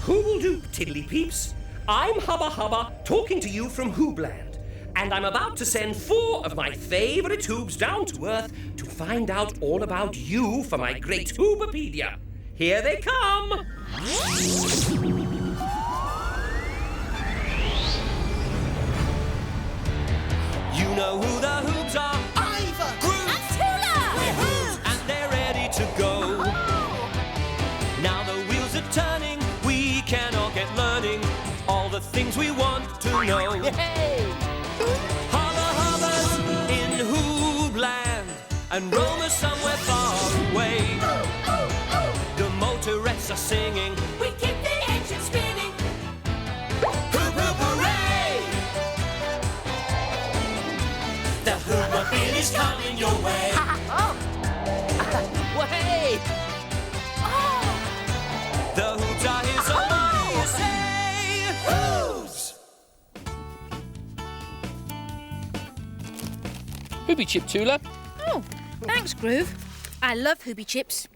Hooble-doop, tiddly peeps. I'm Hubba Hubba, talking to you from Hoobland. And I'm about to send 4 of my favourite Hoobs down to Earth to find out all about you for my great Hoobopedia. Here they come! You know who the Hoobs are? Ivor! Groove! And Tula! We're Hoobs, and they're ready to go. Now the wheels are turning, we can all get learning all the things we want to know. Hubba Hubba's in Hoobland, and Romer's somewhere far away. The motorettes are singing, we keep the engine spinning. Hoop hoop hooray! The Hoobopede is coming your way. Way! The Hoobs are here, so what do you say? Hoobs! Hoobie chip, Tula. Oh, thanks, Groove. I love Hoobie chips.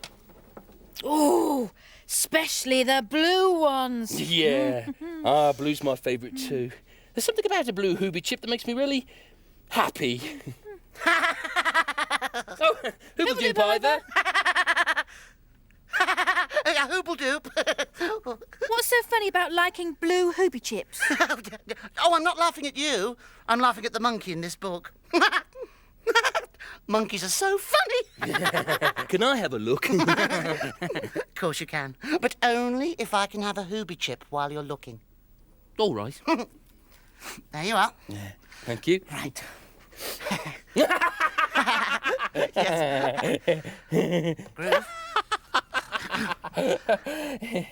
Oh, especially the blue ones. Yeah. Blue's my favourite too. There's something about a blue Hoobie chip that makes me really happy. Oh, Hooble-doop, Ivor. Hooble-doop. What's so funny about liking blue Hoobie chips? Oh, I'm not laughing at you. I'm laughing at the monkey in this book. Monkeys are so funny. Can I have a look? Of course you can. But only if I can have a Hoobie chip while you're looking. All right. There you are. Thank you. Right. Groove.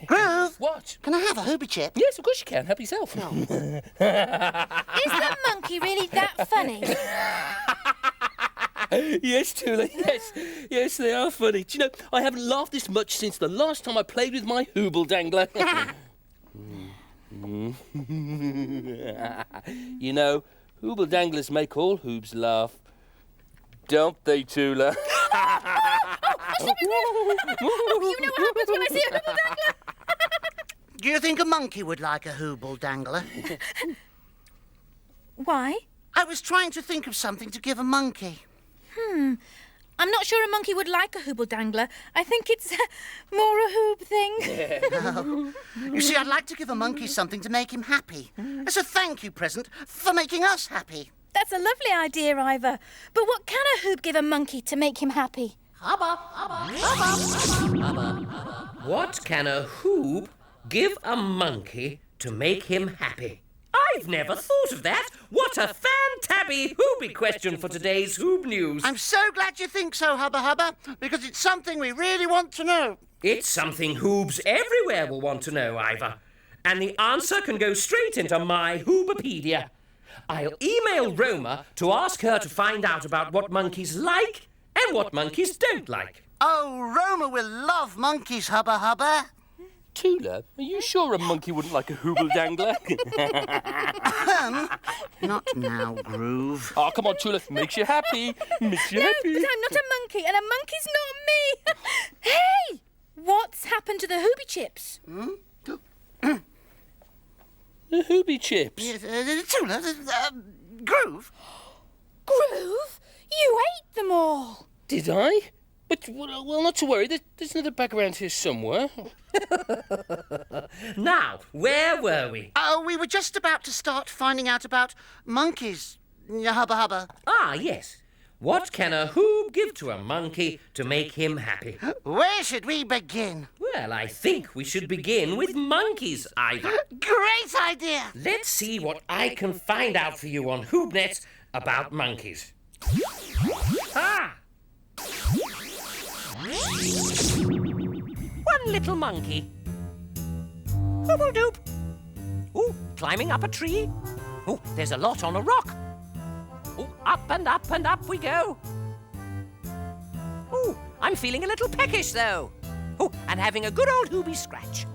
Groove, What? can I have a Hoobie chip? Yes, of course you can. Help yourself. Is the monkey really that funny? Yes, Tula, yes. Yes, they are funny. Do you know, I haven't laughed this much since the last time I played with my Hooble Dangler. You know, Hooble Danglers make all Hoobs laugh. Don't they, Tula? You know what happens when I see a Hooble Dangler? Do you think a monkey would like a Hooble Dangler? Why? I was trying to think of something to give a monkey. I'm not sure a monkey would like a Hooble Dangler. I think it's more a Hoob thing. You see, I'd like to give a monkey something to make him happy. As a thank you present for making us happy. That's a lovely idea, Ivor. But what can a Hoob give a monkey to make him happy? What can a Hoob give a monkey to make him happy? I've never thought of that. What a fantabby Hoobie question for today's Hoob News. I'm so glad you think so, Hubba Hubba, because it's something we really want to know. It's something Hoobs everywhere will want to know, Ivor. And the answer can go straight into my Hoobopedia. I'll email Roma to ask her to find out about what monkeys like and what monkeys don't like. Oh, Roma will love monkeys, Hubba Hubba. Tula, are you sure a monkey wouldn't like a Hooble Dangler? Not now, Groove. Oh, come on, Tula. Makes you happy. Makes you No, happy. but I'm not a monkey, and a monkey's not me. Hey! What's happened to the Hoobie chips? The Hoobie chips. Yes, Tula, Groove. Groove? You ate them all. Did I? But, well, not to worry. There's another bag around here somewhere. Now, where were we? Oh, we were just about to start finding out about monkeys, Hubba Hubba. Ah, yes. What can a Hoob give to a monkey to make him happy? Where should we begin? Well, I think we should begin with monkeys, Ivor. Great idea! Let's see what I can find out for you on HoobNet about monkeys. Ah! One little monkey. Hooble-doop. Ooh, climbing up a tree. Oh, there's a lot on a rock. Oh, up and up and up we go. Oh, I'm feeling a little peckish, though. Oh, and having a good old Hoobie scratch.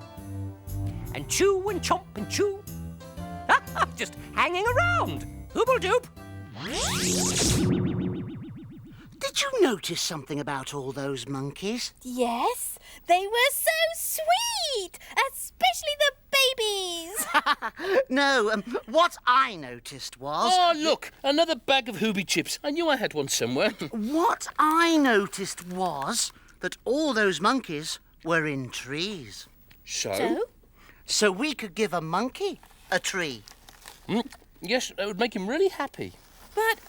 And chew and chomp and chew. Just hanging around. Hooble-doop. Did you notice something about all those monkeys? Yes, they were so sweet, especially the babies. No, what I noticed was... Oh, look, another bag of Hooby chips. I knew I had one somewhere. What I noticed was that all those monkeys were in trees. So? So we could give a monkey a tree. Yes, that would make him really happy. But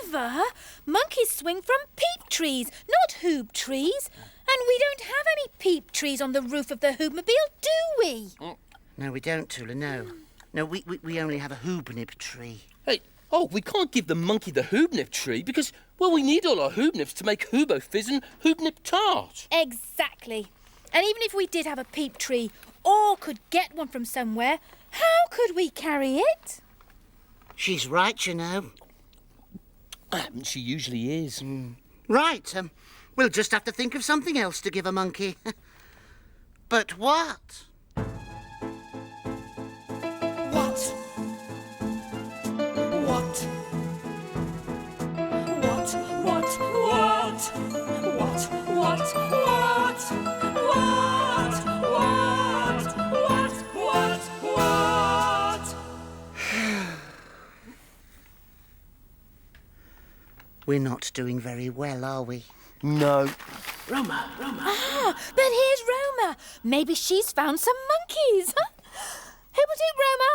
Ivor, monkeys swing from peep trees, not hoob trees. And we don't have any peep trees on the roof of the Hoobmobile, do we? No, we don't, Tula, no. No, we only have a hoobnib tree. Hey, we can't give the monkey the Hoobnip tree because, well, we need all our Hoobnips to make Hoobo Fizz and Hoobnip Tart. Exactly. And even if we did have a peep tree or could get one from somewhere, how could we carry it? She's right, you know. She usually is. Right, we'll just have to think of something else to give a monkey. But what? We're not doing very well, are we? No. Roma. Ah, but here's Roma. Maybe she's found some monkeys. Hooble-doop, Roma.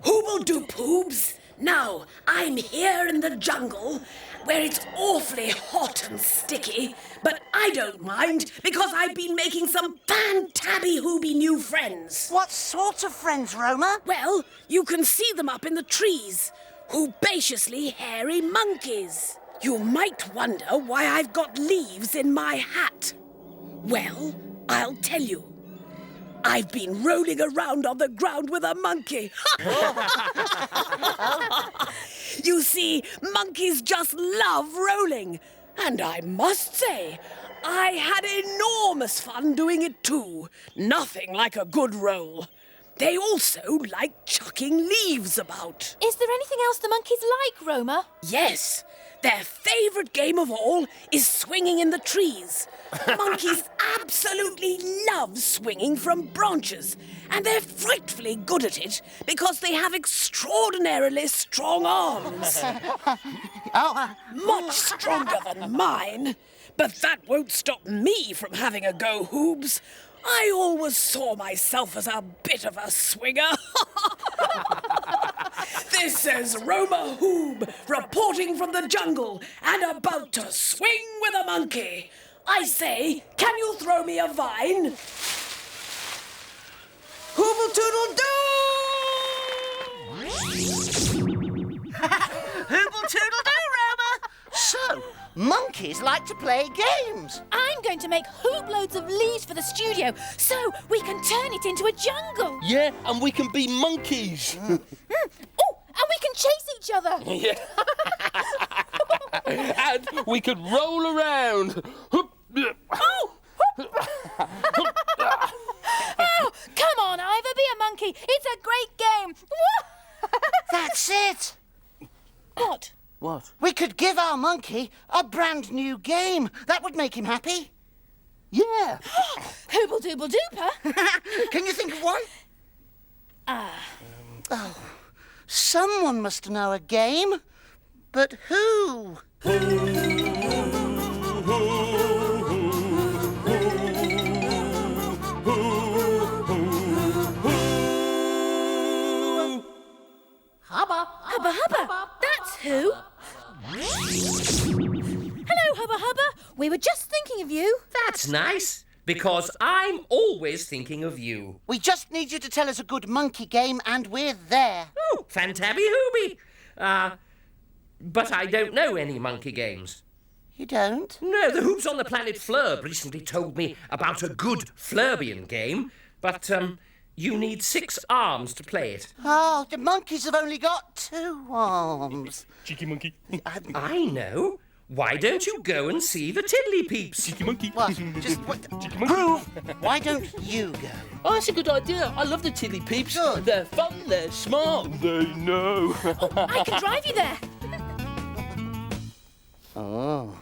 Hooble-doop, Hoobs. Now, I'm here in the jungle, where it's awfully hot and sticky, but I don't mind, because I've been making some fantabby-hooby new friends. What sort of friends, Roma? Well, you can see them up in the trees. Hoobaciously hairy monkeys. You might wonder why I've got leaves in my hat. Well, I'll tell you. I've been rolling around on the ground with a monkey. You see, monkeys just love rolling. And I must say, I had enormous fun doing it too. Nothing like a good roll. They also like chucking leaves about. Is there anything else the monkeys like, Roma? Yes. Their favourite game of all is swinging in the trees. Monkeys absolutely love swinging from branches, and they're frightfully good at it because they have extraordinarily strong arms. Much stronger than mine. But that won't stop me from having a go, Hoobs. I always saw myself as a bit of a swinger. This is Roma Hoob, reporting from the jungle and about to swing with a monkey. I say, can you throw me a vine? Hooble-toodle-doo! Hooble-toodle-doo, Roma! So, monkeys like to play games. I'm going to make hoop loads of leaves for the studio so we can turn it into a jungle. Yeah, and we can be monkeys. Oh, and we can chase each other. Yeah. And we could roll around. Oh, come on, Ivor, be a monkey. It's a great game. That's it. What? What? We could give our monkey a brand new game. That would make him happy. Yeah. Hooble-dooble-dooper. Can you think of one? Someone must know a game. But who? Hubba, Hubba. That's who. Hello, Hubba Hubba. We were just thinking of you. That's nice, because I'm always thinking of you. We just need you to tell us a good monkey game and we're there. Oh, Fantabby Hooby. But I don't know any monkey games. You don't? No, the Hoops on the planet Flurb recently told me about a good Flurbian game, but, you need 6 arms to play it. Oh, the monkeys have only got 2 arms. Cheeky monkey. I know. Why don't you go and see the Tiddly Peeps? Cheeky monkey. What? Groove, why don't you go? Oh, that's a good idea. I love the Tiddly Peeps. Good. They're fun, they're smart. They know. I can drive you there. Oh.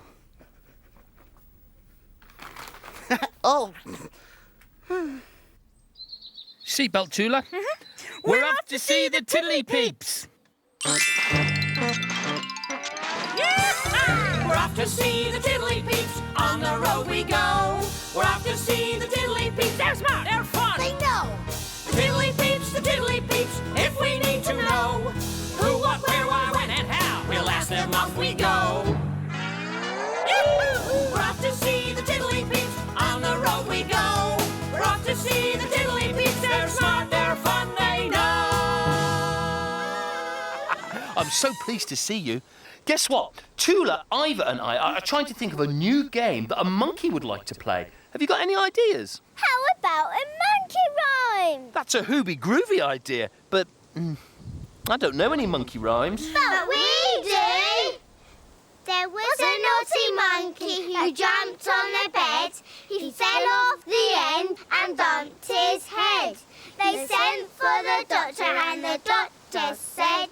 Oh. Seatbelt, Tula. We're off to see the Tiddly Peeps. We're off to see the Tiddly Peeps. On the road we go. We're off to see the Tiddly Peeps. They're smart. They're fun. They know. The Tiddly Peeps, the Tiddly Peeps. If we need to know who, what, where, why, when, and how, we'll ask them. Off we go. Yee-hoo! We're off to see the Tiddly Peeps. On the road we go. We're off to see the Tiddly Peeps. They're smart. They're fun. They know. I'm so pleased to see you. Guess what? Tula, Ivor and I are trying to think of a new game that a monkey would like to play. Have you got any ideas? How about a monkey rhyme? That's a hooby-groovy idea, but I don't know any monkey rhymes. But we do! There was a naughty monkey who jumped on the bed. He fell off the end and bumped his head. They sent for the doctor and the doctor said,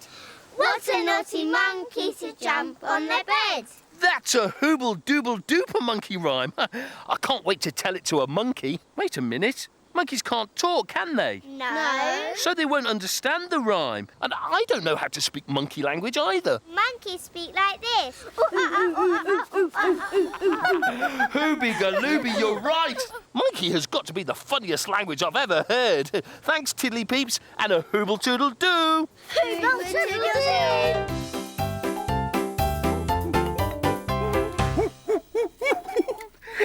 "What a naughty monkey to jump on the bed." That's a hooble-dooble-dooper monkey rhyme. I can't wait to tell it to a monkey. Wait a minute. Monkeys can't talk, can they? No. So they won't understand the rhyme. And I don't know how to speak monkey language either. Monkeys speak like this. Hooby-galooby, you're right. Monkey has got to be the funniest language I've ever heard. Thanks, Tiddly Peeps, and a hooble-toodle-doo.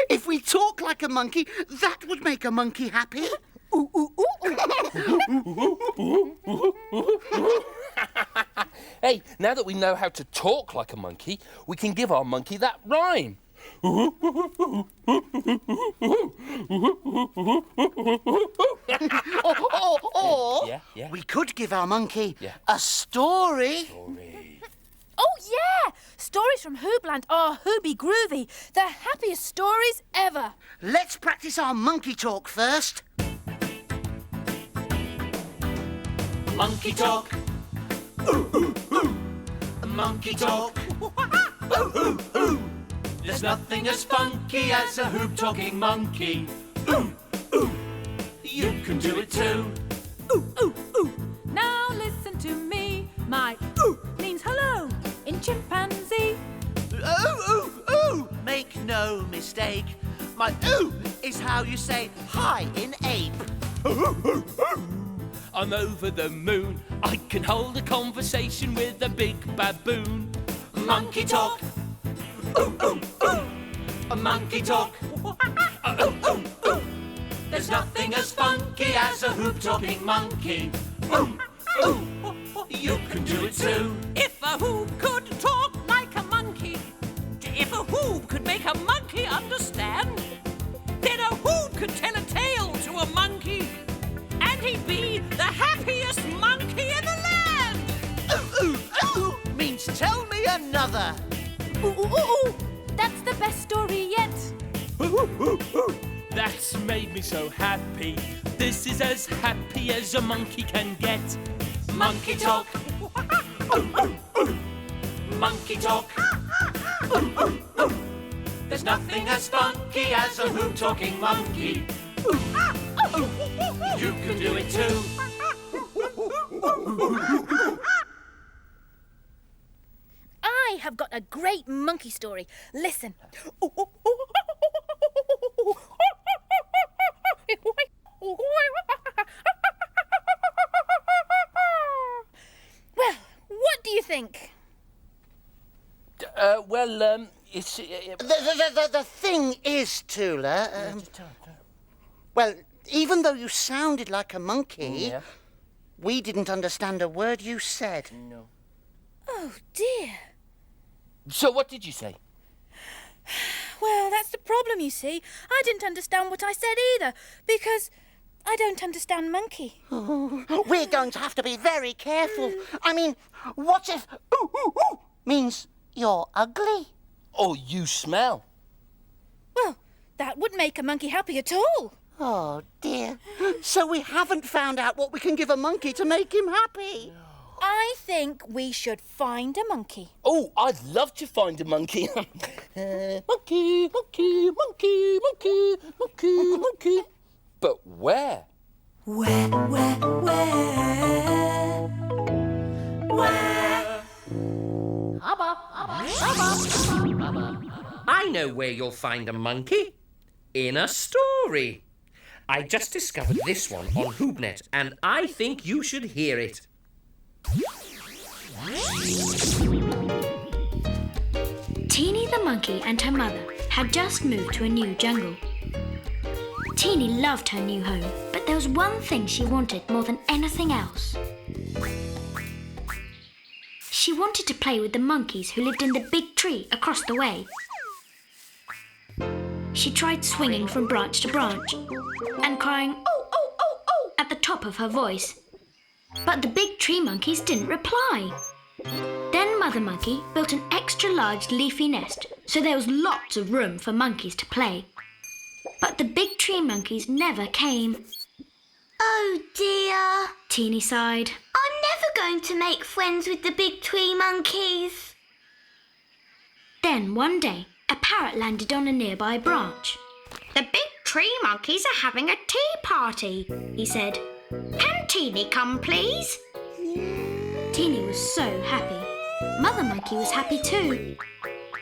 If we talk like a monkey, that would make a monkey happy. Hey, now that we know how to talk like a monkey, we can give our monkey that rhyme. Or Yeah. we could give our monkey Yeah. a story. Oh, yeah! Stories from Hoobland are hooby-groovy. The happiest stories ever. Let's practice our monkey talk first. Monkey talk. Ooh, ooh, ooh. Monkey talk. Ooh, ooh, ooh. There's nothing as funky as a hoop-talking monkey. Ooh, ooh. You can do it too. Ooh, ooh, ooh. Now listen to me. My ooh means hello in chimpanzee. Ooh, ooh, ooh! Make no mistake. My ooh is how you say hi in ape. I'm over the moon. I can hold a conversation with a big baboon. Monkey talk. Ooh, ooh, ooh. A monkey talk. Ooh, ooh, ooh. There's nothing as funky as a hoop-talking monkey. Ooh, ooh. You can do it too. If a hoop could talk like a monkey, if a hoop could make a monkey understand, then a hoop could tell a tale to a monkey, and he'd be the happiest monkey in the land. Ooh, ooh, ooh means tell me another. Ooh, ooh, ooh, ooh. That's the best story yet. That's made me so happy. This is as happy as a monkey can get. Monkey talk. Ooh, ooh, ooh. Monkey talk. Ooh, ooh, ooh. There's nothing as funky as a hoop-talking monkey. Ooh, ooh. You can do it too. I have got a great monkey story. Listen. Well, what do you think? It's... The thing is, Tula, well, even though you sounded like a monkey, Yeah. we didn't understand a word you said. No. Oh, dear. So what did you say? Well, that's the problem, you see. I didn't understand what I said either, because I don't understand monkey. We're going to have to be very careful. I mean, what if ooh, ooh, ooh means you're ugly? Oh, you smell. Well, that wouldn't make a monkey happy at all. Oh, dear. So we haven't found out what we can give a monkey to make him happy. I think we should find a monkey. Oh, I'd love to find a monkey. Monkey, monkey, monkey, monkey, monkey, monkey. But where? Where? I know where you'll find a monkey. In a story. I just discovered this one on HoobNet, and I think you should hear it. Teeny the monkey and her mother had just moved to a new jungle. Teeny loved her new home, but there was one thing she wanted more than anything else. She wanted to play with the monkeys who lived in the big tree across the way. She tried swinging from branch to branch and crying, "Oh, oh, oh, oh," at the top of her voice. But the big tree monkeys didn't reply. Then Mother Monkey built an extra large leafy nest, so there was lots of room for monkeys to play. But the big tree monkeys never came. Oh dear. Teeny sighed. I'm never going to make friends with the big tree monkeys. Then one day, a parrot landed on a nearby branch. "The big tree monkeys are having a tea party," he said. "Can Teeny come, please?" Teeny was so happy. Mother Monkey was happy too.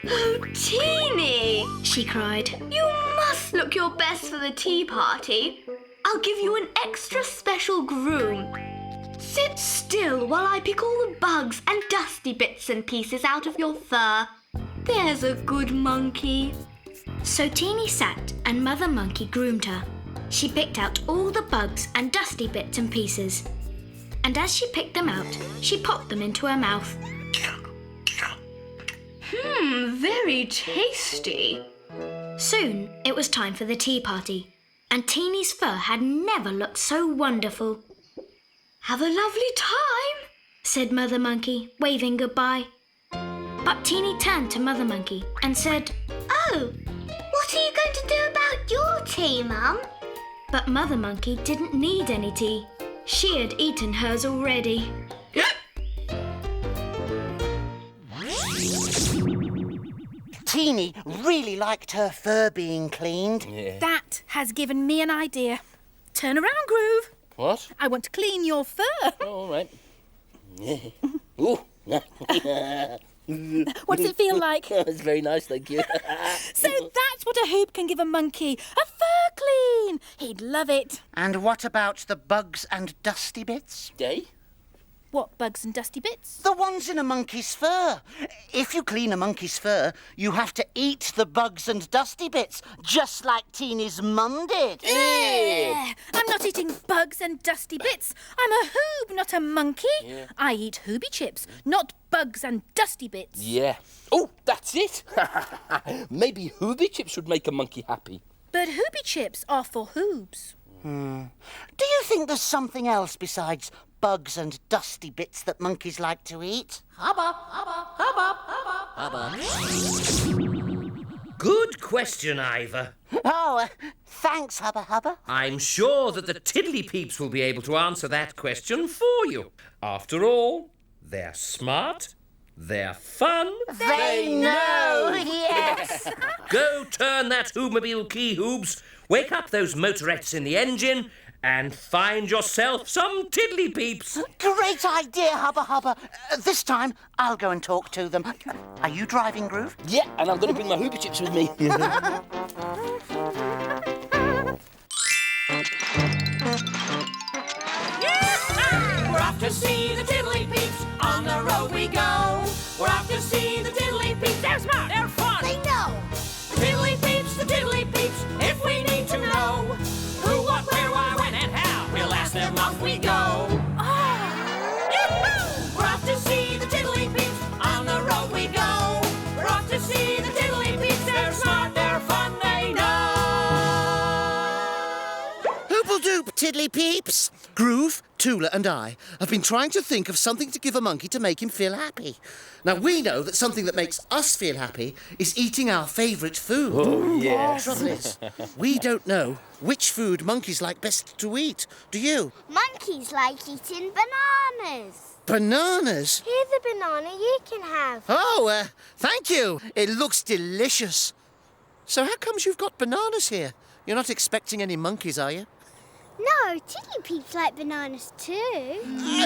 Oh, Teeny! She cried. You must look your best for the tea party. I'll give you an extra special groom. Sit still while I pick all the bugs and dusty bits and pieces out of your fur. There's a good monkey. So Teeny sat and Mother Monkey groomed her. She picked out all the bugs and dusty bits and pieces. And as she picked them out, she popped them into her mouth. Very tasty. Soon it was time for the tea party, and Teeny's fur had never looked so wonderful. Have a lovely time, said Mother Monkey, waving goodbye. But Teeny turned to Mother Monkey and said, "Oh, what are you going to do about your tea, Mum?" But Mother Monkey didn't need any tea. She had eaten hers already. Teeny really liked her fur being cleaned. Yeah. That has given me an idea. Turn around, Groove. What? I want to clean your fur. Oh, all right. Ooh. What does it feel like? It's very nice, thank you. So that's what a hoop can give a monkey. A fur clean. He'd love it. And what about the bugs and dusty bits? Day? What bugs and dusty bits? The ones in a monkey's fur. If you clean a monkey's fur, you have to eat the bugs and dusty bits, just like Teeny's mum did. I'm not eating bugs and dusty bits. I'm a hoob, not a monkey. Yeah. I eat hooby chips, not bugs and dusty bits. Yeah. Oh, that's it. Maybe hooby chips would make a monkey happy. But hooby chips are for hoobs. Do you think there's something else besides bugs and dusty bits that monkeys like to eat? Good question, Ivor. Oh, thanks, Hubba Hubba. I'm sure that the Tiddly Peeps will be able to answer that question for you. After all, they're smart, they're fun. They know, yes. Go turn that Hoobmobile key, Hoobs. Wake up those motorettes in the engine and find yourself some Tiddly Peeps. Great idea, Hubba Hubba. This time, I'll go and talk to them. Are you driving, Groove? Yeah, and I'm going to bring my hooby chips with me. We're off to see the Tiddly Peeps. On the road we go. We're off to see the Tiddly Peeps. They're smart. They're fun. They know. The Tiddly Peeps, the Tiddly Peeps. If we need to know who, what, where, why, when, and how, we'll ask them. Off we go. Yahoo! We're off to see the Tiddly Peeps. On the road we go. We're off to see the Tiddly Peeps. They're smart. They're fun. They know. Hoople-doop, Tiddly Peeps. Groove, Tula and I have been trying to think of something to give a monkey to make him feel happy. Now, we know that something that makes us feel happy is eating our favourite food. Oh, yes. The trouble is, we don't know which food monkeys like best to eat. Do you? Monkeys like eating bananas. Bananas? Here's a banana you can have. Oh, thank you. It looks delicious. So how comes you've got bananas here? You're not expecting any monkeys, are you? No, Tiddly Peeps like bananas too.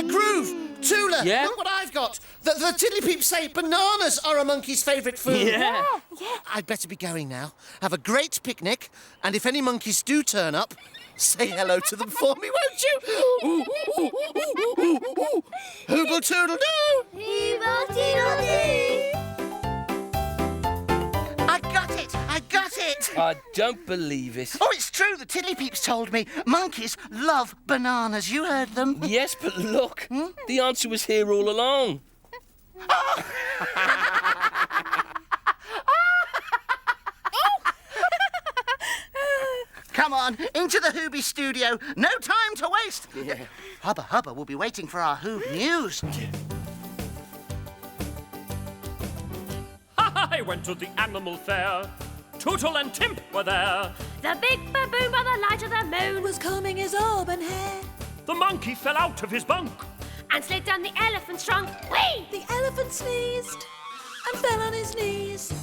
Groove, Tula, Yeah? look what I've got. The Tiddly Peeps say bananas are a monkey's favourite food. Yeah. I'd better be going now. Have a great picnic, and if any monkeys do turn up, say hello to them for me, won't you? Ooh, ooh, ooh, ooh, ooh, ooh. Hooble toodle doo! Hooble-doodle-doo. I got it! I don't believe it. Oh, it's true, the Tiddly Peeps told me. Monkeys love bananas. You heard them. Yes, but look. The answer was here all along. Come on, into the Hooby studio. No time to waste. Hubba Hubba will be waiting for our Hoob news. I went to the animal fair. Tootle and Timp were there. The big baboon by the light of the moon Was combing his auburn hair. The monkey fell out of his bunk. and slid down the elephant's trunk. Whee! The elephant sneezed and fell on his knees.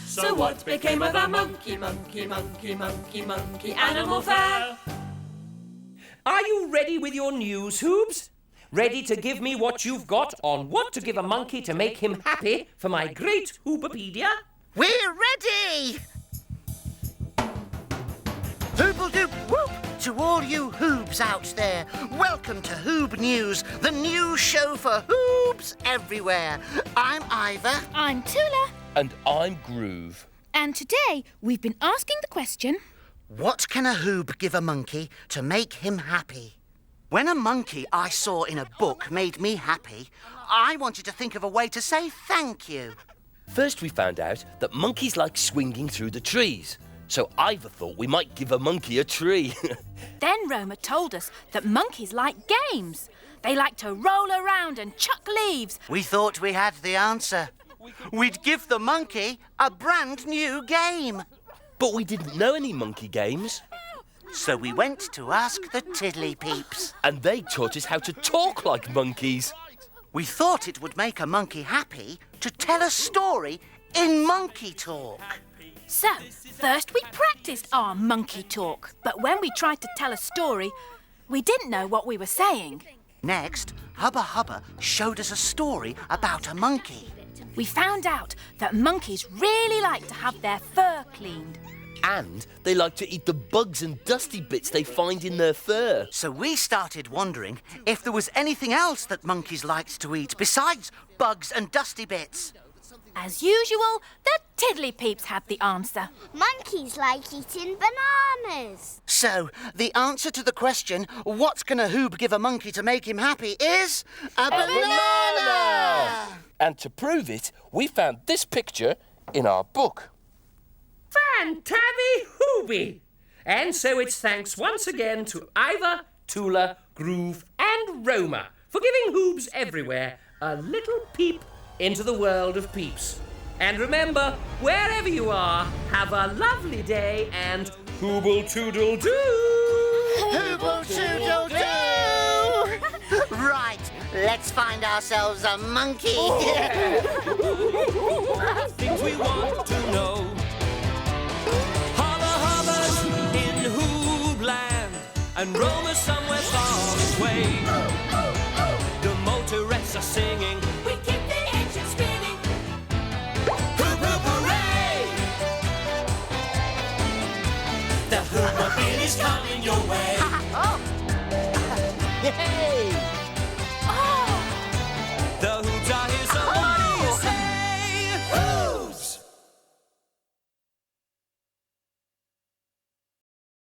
So what became of the monkey animal fair? Are you ready with your news, Hoobs? Ready to give me what you've got on what to give a monkey to make him happy for my great Hoopopedia? We're ready! Hoople-doop whoop to all you Hoobs out there. Welcome to Hoob News, the new show for Hoobs everywhere. I'm Ivor. I'm Tula. And I'm Groove. And today we've been asking the question... What can a Hoob give a monkey to make him happy? When a monkey I saw in a book made me happy, I wanted to think of a way to say thank you. First we found out that monkeys like swinging through the trees. So Ivor thought we might give a monkey a tree. Then Roma told us that monkeys like games. They like to roll around and chuck leaves. We thought we had the answer. We'd give the monkey a brand new game. But we didn't know any monkey games. So we went to ask the Tiddly Peeps. And they taught us how to talk like monkeys. We thought it would make a monkey happy to tell a story in monkey talk. So, first we practiced our monkey talk. But when we tried to tell a story, we didn't know what we were saying. Next, Hubba Hubba showed us a story about a monkey. We found out that monkeys really like to have their fur cleaned. And they like to eat the bugs and dusty bits they find in their fur. So we started wondering if there was anything else that monkeys liked to eat besides bugs and dusty bits. As usual, the Tiddly Peeps had the answer. Monkeys like eating bananas. So, the answer to the question, what can a Hoob give a monkey to make him happy, is a banana! And to prove it, we found this picture in our book. Fantabby-hooby! And so it's thanks once again to Ivor, Tula, Groove and Roma for giving Hoobs everywhere a little peep into the world of peeps. And remember, wherever you are, have a lovely day and hooble-toodle-doo! Hooble-toodle-doo! Right, let's find ourselves a monkey. Things we want to know. Hubba Hubba's in Hoobland, and Roma's somewhere far away. The motorettes are singing, we keep the engine spinning. Hoop hoop hooray! The Hoobmobile is coming your way.